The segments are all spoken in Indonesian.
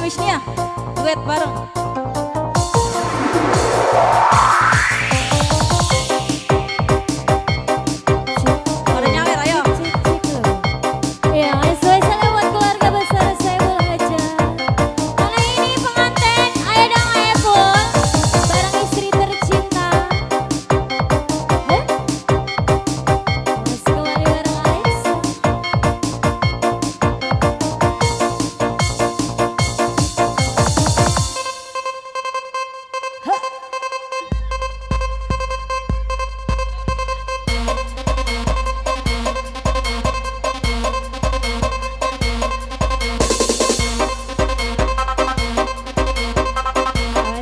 Wisnia, duet bareng. Pada nyawer ayo. Ya, spesialnya buat keluarga besar Saiful Hajat. Kali ini pengantin, ayo dong ayo pun bareng istri tercinta. Terus kembali bareng Alexa.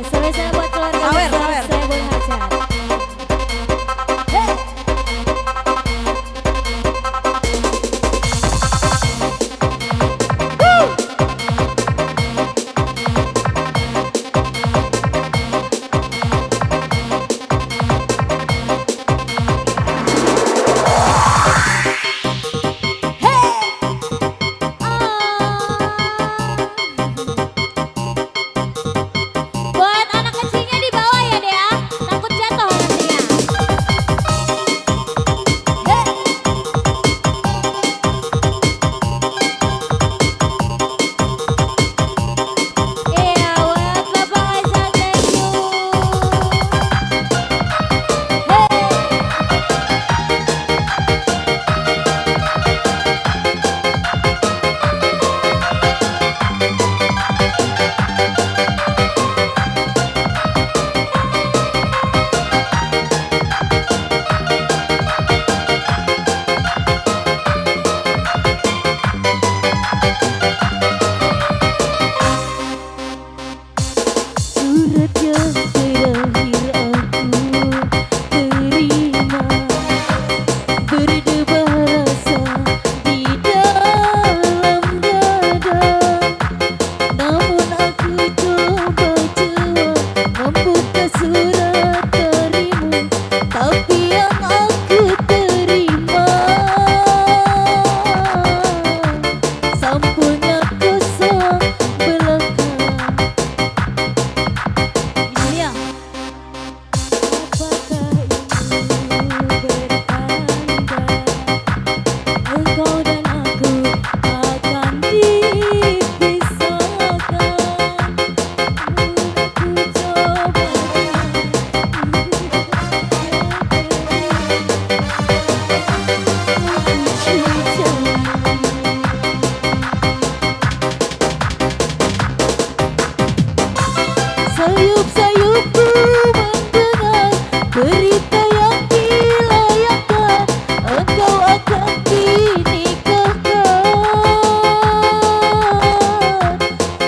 Spesial buat keluarga Sawer, besar sawer. Saiful Hajat. Buat anak kecilnya di bawah ya Dea, takut jatuh nantinya. Iya, buat Bapak Hajat, thank you. Surat yang terakhir aku terima, berdebar rasa di dalam dada. Namun aku coba membuka surat darimu, tapi yang aku terima sampulnya kosong belaka. Wisnia. Apakah ini bertanda engkau dan aku akan dipisahkan? Aku coba sayup-sayupku mendengar berita yang dilayangkan, engkau akan dinikahkan.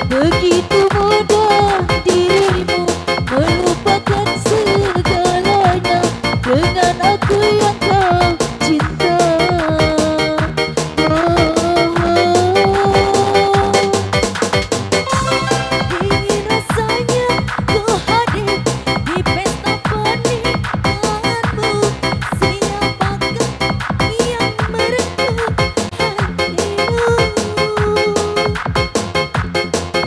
Begitu mudah dirimu melupakan segalanya dengan aku yang kau cinta. Ingin rasanya ku hadir di pesta pernikahanmu. Siapakah yang merebut hatimu?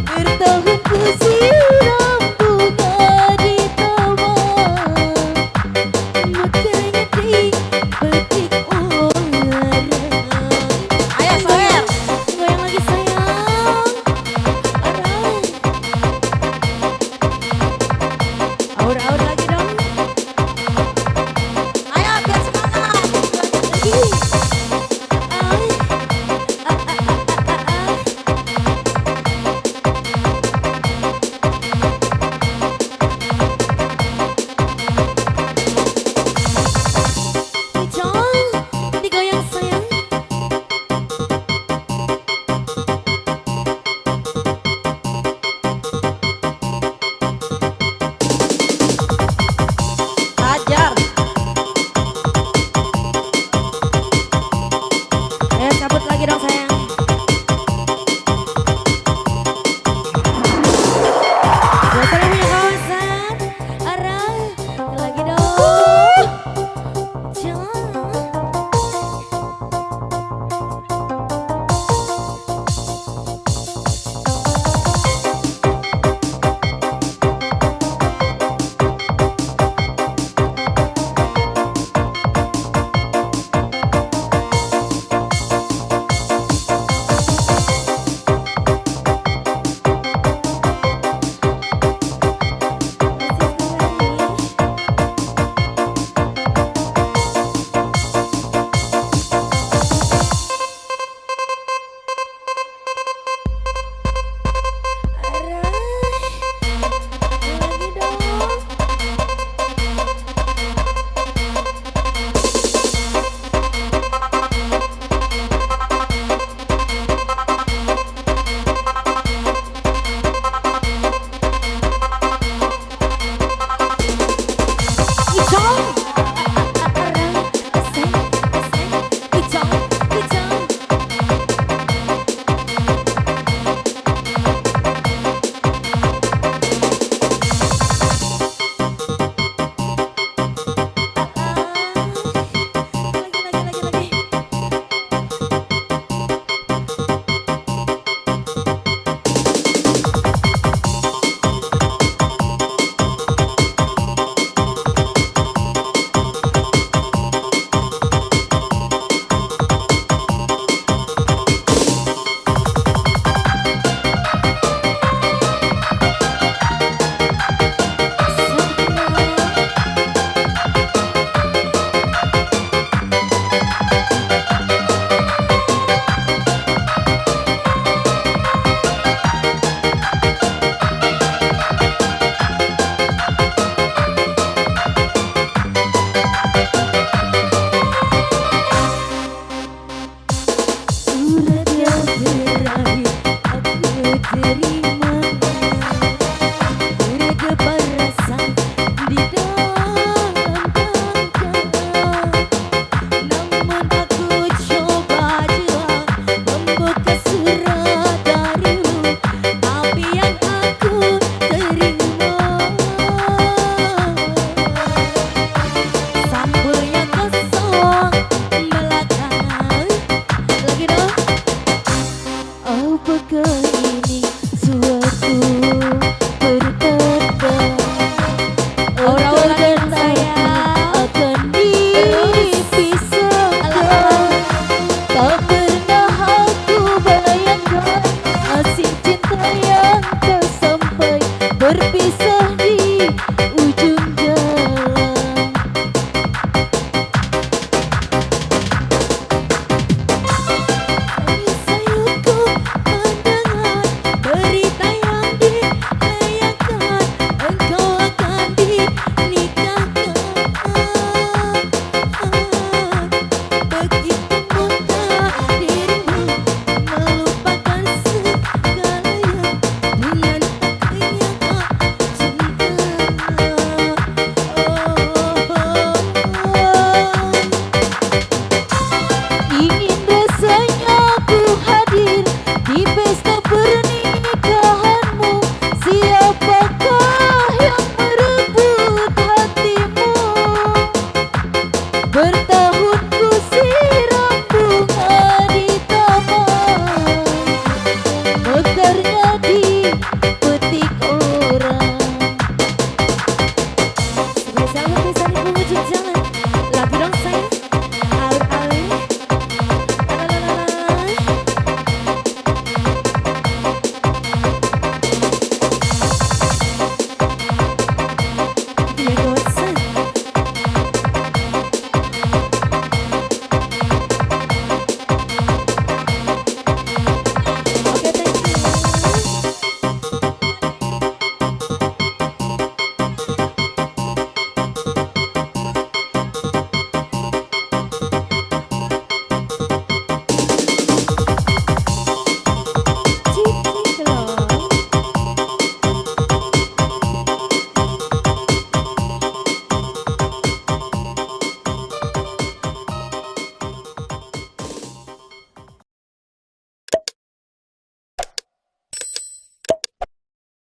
Bertahun ku siram bunga di taman, mekanya dipetik orang. Ayo sawer. Goyang lagi sayang. Aur-aur lagi dong. Ayo biar semangat. Digoyang sayang. Hajar. Ayo cabut lagi dong sayang. Biasanya punya kawasan. Arah lagi dong. Jangan. pukul